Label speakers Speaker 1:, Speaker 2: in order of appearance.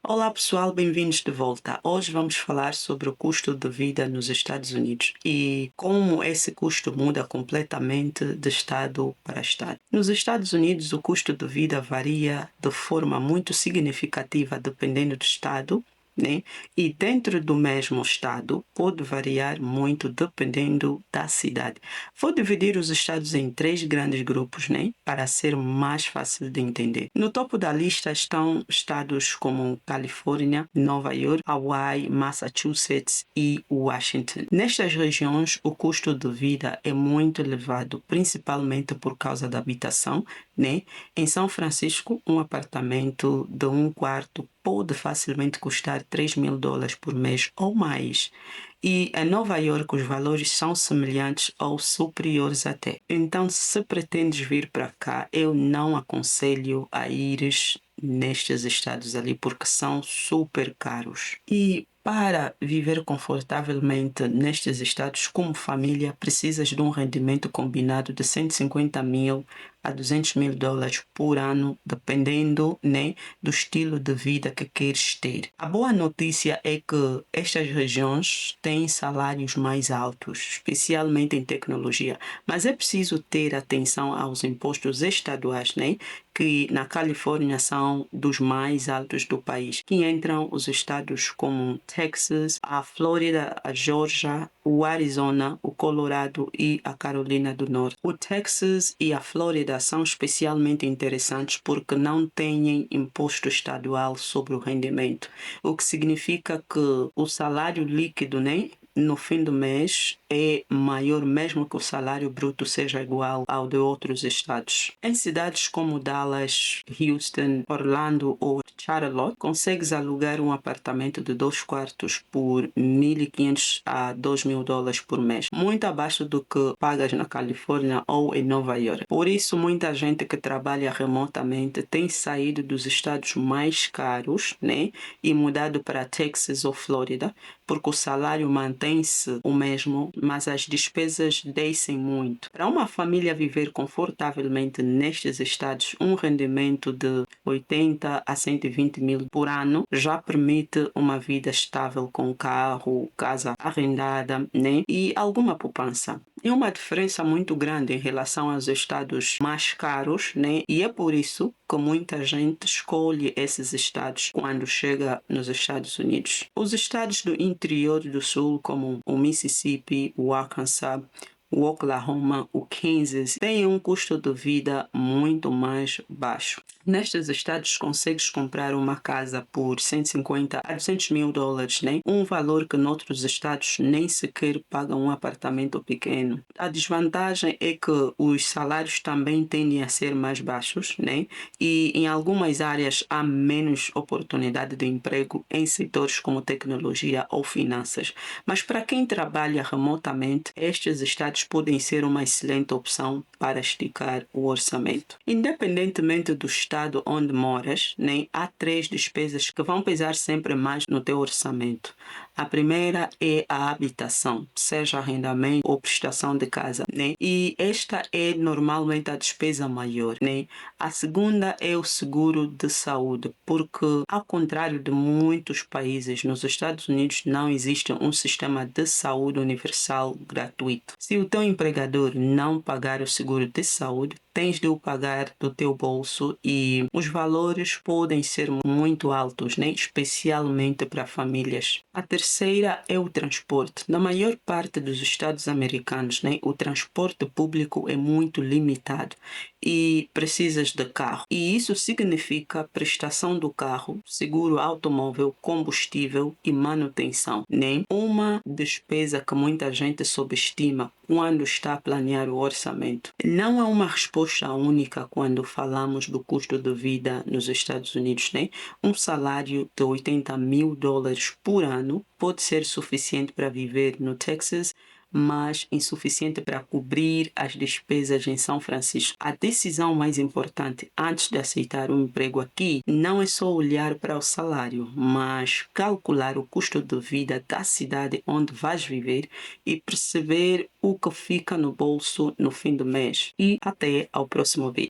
Speaker 1: Olá pessoal, bem-vindos de volta. Hoje vamos falar sobre o custo de vida nos Estados Unidos e como esse custo muda completamente de estado para estado. Nos Estados Unidos, o custo de vida varia de forma muito significativa dependendo do estado, né? E dentro do mesmo estado pode variar muito dependendo da cidade. Vou dividir os estados em três grandes grupos, né? Para ser mais fácil de entender. No topo da lista estão estados como Califórnia, Nova York, Hawaii, Massachusetts e Washington. Nestas regiões, o custo de vida é muito elevado, principalmente por causa da habitação, né? Em São Francisco, um apartamento de um quarto pode facilmente custar $3.000 por mês ou mais. E em Nova York os valores são semelhantes ou superiores até. Então, se pretendes vir para cá, eu não aconselho a ires nestes estados ali porque são super caros. E para viver confortavelmente nestes estados como família, precisas de um rendimento combinado de 150 mil a $200.000 por ano, dependendo, né, do estilo de vida que queres ter. A boa notícia é que estas regiões têm salários mais altos, especialmente em tecnologia, mas é preciso ter atenção aos impostos estaduais, né, que na Califórnia são dos mais altos do país, que entram os estados como Texas, a Flórida, a Geórgia, o Arizona, o Colorado e a Carolina do Norte. O Texas e a Flórida são especialmente interessantes porque não têm imposto estadual sobre o rendimento, o que significa que o salário líquido, né, no fim do mês é maior mesmo que o salário bruto seja igual ao de outros estados. Em cidades como Dallas, Houston, Orlando ou Charlotte, consegues alugar um apartamento de 2 quartos por $1.500 a $2.000 por mês, muito abaixo do que pagas na Califórnia ou em Nova York. Por isso, muita gente que trabalha remotamente tem saído dos estados mais caros, né, e mudado para Texas ou Flórida, porque o salário mantém-se o mesmo, mas as despesas descem muito. Para uma família viver confortavelmente nestes estados, um rendimento de 80 a 120 mil por ano já permite uma vida estável com carro, casa arrendada, né? E alguma poupança. É uma diferença muito grande em relação aos estados mais caros, né? E é por isso que muita gente escolhe esses estados quando chega nos Estados Unidos. Os estados do interior do sul, como o Mississippi, o Arkansas, o Oklahoma, o Kansas, têm um custo de vida muito mais baixo. Nestes estados consegues comprar uma casa por 150 a $200.000, né? Um valor que noutros estados nem sequer pagam um apartamento pequeno. A desvantagem é que os salários também tendem a ser mais baixos, né? E em algumas áreas há menos oportunidade de emprego em setores como tecnologia ou finanças. Mas para quem trabalha remotamente, estes estados podem ser uma excelente opção para esticar o orçamento. Independentemente do estado onde moras, né, há três despesas que vão pesar sempre mais no teu orçamento. A primeira é a habitação, seja arrendamento ou prestação de casa, né? E esta é normalmente a despesa maior, né? A segunda é o seguro de saúde, porque ao contrário de muitos países, nos Estados Unidos não existe um sistema de saúde universal gratuito. Se o teu empregador não pagar o seguro de saúde, tens de o pagar do teu bolso e os valores podem ser muito altos, né? Especialmente para famílias. A terceira é o transporte. Na maior parte dos estados americanos, né, o transporte público é muito limitado e precisas de carro. E isso significa prestação do carro, seguro automóvel, combustível e manutenção, né? Uma despesa que muita gente subestima quando está a planear o orçamento. Não há uma resposta única quando falamos do custo de vida nos Estados Unidos, né? Um salário de $80.000 por ano pode ser suficiente para viver no Texas, mas insuficiente para cobrir as despesas em São Francisco. A decisão mais importante antes de aceitar um emprego aqui não é só olhar para o salário, mas calcular o custo de vida da cidade onde vais viver e perceber o que fica no bolso no fim do mês. E até ao próximo vídeo.